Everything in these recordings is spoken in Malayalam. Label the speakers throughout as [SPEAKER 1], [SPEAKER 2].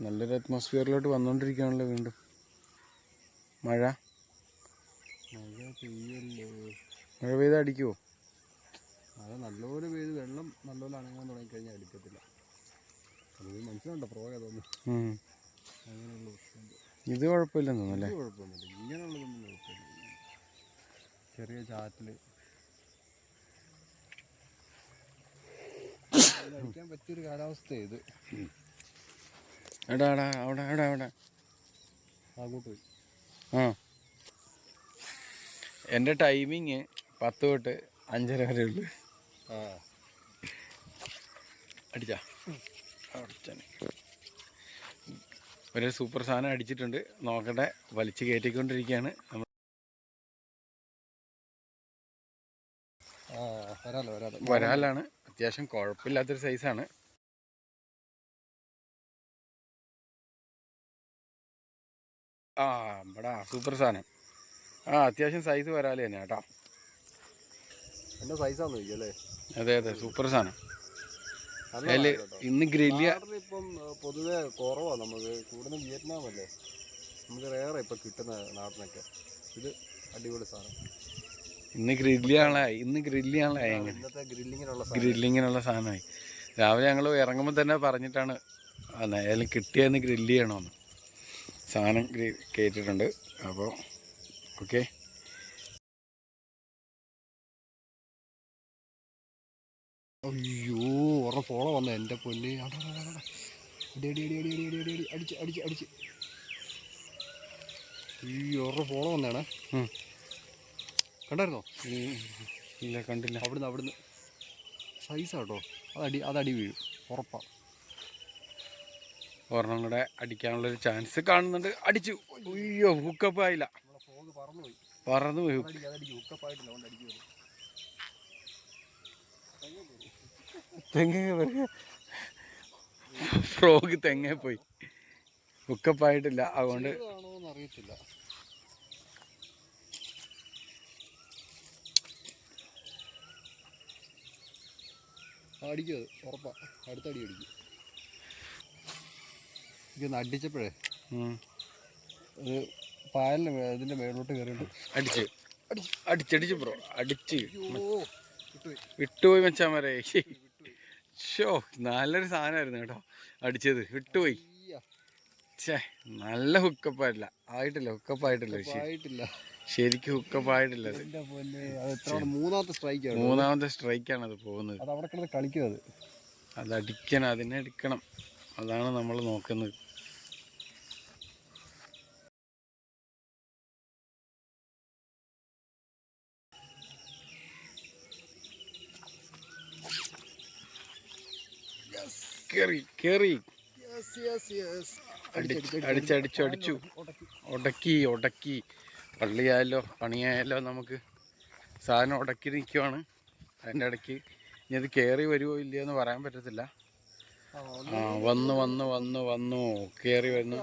[SPEAKER 1] നല്ലൊരു അറ്റ്മോസ്ഫിയറിലോട്ട് വന്നുകൊണ്ടിരിക്കുകയാണല്ലോ വീണ്ടും. മഴ
[SPEAKER 2] പെയ്യല്ലേ.
[SPEAKER 1] മഴ പെയ്താൽ അടിക്കുമോ?
[SPEAKER 2] മഴ നല്ലപോലെ പെയ്ത് വെള്ളം നല്ലപോലെ അണങ്ങാൻ തുടങ്ങിക്കഴിഞ്ഞാൽ അടിക്കത്തില്ല. അത് മനസ്സിലുണ്ടോ പ്രോഗതൊന്നും അങ്ങനെയുള്ള പ്രശ്നമുണ്ട്.
[SPEAKER 1] ഇത് കുഴപ്പമില്ലെന്ന് തോന്നുന്നല്ലേ?
[SPEAKER 2] കുഴപ്പമൊന്നുമില്ല, ഇങ്ങനെയുള്ളതൊന്നും കുഴപ്പമില്ല. ചെറിയ ചാറ്റിൽ അടിക്കാൻ പറ്റിയൊരു കാലാവസ്ഥ ഇത്.
[SPEAKER 1] എടാ എടാ അവിടെ എടാ അവിടെ
[SPEAKER 2] അങ്ങോട്ട് പോയി.
[SPEAKER 1] ആ എൻ്റെ ടൈമിങ് 10 തൊട്ട് 5:30 വരെ ഉള്ളു. അടിച്ചാ ഒരു സൂപ്പർ സാധനം അടിച്ചിട്ടുണ്ട്. നോക്കട്ടെ, വലിച്ച് കയറ്റിക്കൊണ്ടിരിക്കുകയാണ് നമ്മൾ. വരാലാണ്. അത്യാവശ്യം കുഴപ്പമില്ലാത്തൊരു സൈസാണ്. ഇവിടെ സൂപ്പർ സാധനം. അത്യാവശ്യം സൈസ് വരാല് തന്നെ കേട്ടോ.
[SPEAKER 2] എൻ്റെ സൈസാന്ന് ചോദിക്കല്ലേ?
[SPEAKER 1] അതെ അതെ, സൂപ്പർ സാധനം. അതിൽ ഇന്ന് ഗ്രില്ല്
[SPEAKER 2] ഇപ്പം പൊതുവെ കുറവാണ്. നമുക്ക് കൂടുതലും വിയറ്റ്നാം അല്ലേ നമുക്ക് റേറെ ഇപ്പം കിട്ടുന്ന നാട്ടിനൊക്കെ. ഇത് അടിപൊളി സാധനം.
[SPEAKER 1] ഇന്ന് ഗ്രില്ലിയാണല്ലേ.
[SPEAKER 2] ഇന്നത്തെ
[SPEAKER 1] ഗ്രില്ലിങ്ങിനുള്ള സാധനമായി. രാവിലെ ഞങ്ങൾ ഇറങ്ങുമ്പോൾ തന്നെ പറഞ്ഞിട്ടാണ് ഏതായാലും കിട്ടിയെന്ന് ഗ്രില്ല് ചെയ്യണമെന്ന്. സാധനം കയറ്റിയിട്ടുണ്ട്. അപ്പോൾ ഓക്കെ.
[SPEAKER 2] അയ്യോ, ഒരെണ്ണം ഫോളോ വന്ന എൻ്റെ പൊന്ന്. അടി അടി അടി അടി അടി അടി അടി അടിച്ച് അടിച്ച് അടിച്ച്. ഈ ഒരെണ്ണം ഫോളോ വന്നേണേ. കണ്ടായിരുന്നോ?
[SPEAKER 1] ഇല്ല, കണ്ടില്ല.
[SPEAKER 2] അവിടുന്ന് സൈസാട്ടോ. അതടി വീഴും ഉറപ്പാണ്.
[SPEAKER 1] ഒരെണ്ണം കൂടെ അടിക്കാനുള്ളൊരു ചാൻസ് കാണുന്നുണ്ട്. അടിച്ചു. അയ്യോ, ഹുക്കപ്പ് ആയില്ല. പറന്നുപോയി. ഫ്രോഗ് തെങ്ങേ പോയി. ഹുക്കപ്പായിട്ടില്ല, അതുകൊണ്ട്
[SPEAKER 2] അറിയത്തില്ല. അടിക്കും, അത് ഉറപ്പാ. അടുത്ത അടി അടിക്കും. എനിക്കൊന്ന് അടിച്ചപ്പോഴേ അത് പായലിന് ഇതിൻ്റെ മേളിലോട്ട് കയറിയിട്ട്
[SPEAKER 1] അടിച്ചടിച്ച് ബ്രോ. അടിച്ച് വിട്ടുപോയി വെച്ചാൽ മരേ. ഷോ, നല്ലൊരു സാധനമായിരുന്നു കേട്ടോ അടിച്ചത്. വിട്ടുപോയി. നല്ല ഹുക്കപ്പായിട്ടില്ല. ശരിക്കും ഹുക്കപ്പായിട്ടില്ല. മൂന്നാമത്തെ സ്ട്രൈക്കാണ് അത് പോകുന്നത്. അത് അടിക്കണം, അതിനെ എടുക്കണം. അതാണ് നമ്മൾ നോക്കുന്നത്. അടിച്ചു. ഉടക്കി. പണിയായല്ലോ നമുക്ക്. സാധനം ഉടക്കി നിൽക്കുവാണ്. അതിൻ്റെ ഇടയ്ക്ക് ഇനി അത് കയറി വരുമോ ഇല്ലയോ എന്ന് പറയാൻ പറ്റത്തില്ല. വന്നു കയറി വരുന്നു.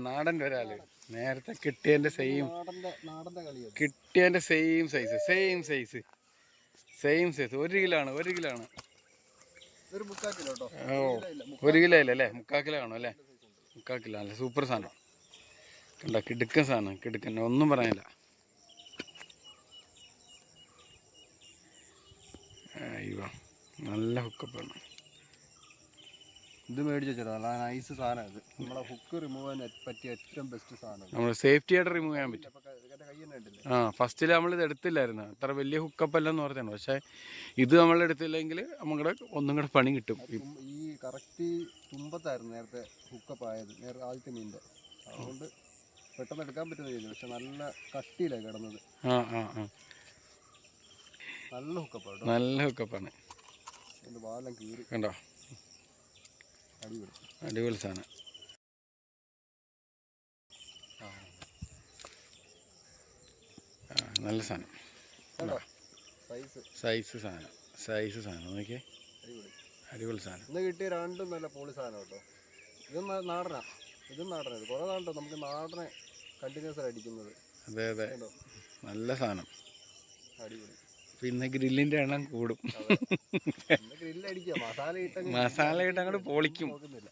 [SPEAKER 1] നാടൻ വരാല്. നേരത്തെ കിട്ടിയതിൻ്റെ സെയിം സൈസ് 1 കിലോ ആണ്. 1 കിലോ ആണ്. 1 കിലോ അല്ലേ? 3/4 കിലോ കാണും അല്ലേ? 3/4 കിലോ അല്ലേ? സൂപ്പർ സാധനം കണ്ട. കിടുക്കൻ സാധനം, കിടുക്കൻ, ഒന്നും പറയാനില്ല. അയ്യോ, നല്ല ഹുക്കപ്പാണ്.
[SPEAKER 2] ഇത് മേടിച്ച് വെച്ചോ. നല്ല നൈസ് സാധനം. ഇത് നമ്മളെ ഹുക്ക് റിമൂവ് ചെയ്യാൻ പറ്റിയ ഏറ്റവും ബെസ്റ്റ് സാധനം.
[SPEAKER 1] നമ്മൾ സേഫ്റ്റി ആയിട്ട് റിമൂവ് ചെയ്യാൻ പറ്റും. ഫസ്റ്റിൽ നമ്മളിത് എടുത്തില്ലായിരുന്നു. അത്ര വലിയ ഹുക്കപ്പല്ലെന്ന് പറഞ്ഞാണ്. പക്ഷേ ഇത് നമ്മൾ എടുത്തില്ലെങ്കിൽ നമ്മുടെ ഒന്നും കൂടെ പണി കിട്ടും.
[SPEAKER 2] ഈ കറക്റ്റ് തുമ്പത്തായിരുന്നു നേരത്തെ ഹുക്കപ്പ് ആയത്, ആദ്യത്തെ മീനിൻ്റെ. അതുകൊണ്ട് പെട്ടെന്ന് എടുക്കാൻ പറ്റുന്നില്ല. പക്ഷെ നല്ല കട്ടിയിലാണ് കിടന്നത്.
[SPEAKER 1] നല്ല ഹുക്കപ്പാണ്.
[SPEAKER 2] വാലം കീറി
[SPEAKER 1] കണ്ടോ? അടിപൊളി സാധനം. നല്ല സാധനം. സൈസ് സാധനം നോക്കിയേ. അടിപൊളി സാധനം.
[SPEAKER 2] ഇന്ന് കിട്ടിയ രണ്ടും നല്ല പൊളി സാധനം കേട്ടോ. ഇതും നാടനാണ്. കുറേ നാളുണ്ടോ നമുക്ക് നാടനെ കണ്ടിന്യൂസ് അടിക്കുന്നത്.
[SPEAKER 1] അതെ, നല്ല സാധനം.
[SPEAKER 2] അടിപൊളി.
[SPEAKER 1] പിന്നെ ഗ്രില്ലിൻ്റെ എണ്ണം കൂടും.
[SPEAKER 2] ഗ്രില്ലടിക്കുക, മസാല ഇട്ട്
[SPEAKER 1] മസാല ഇട്ട് അങ്ങോട്ട് പൊളിക്കും.
[SPEAKER 2] നോക്കുന്നില്ല.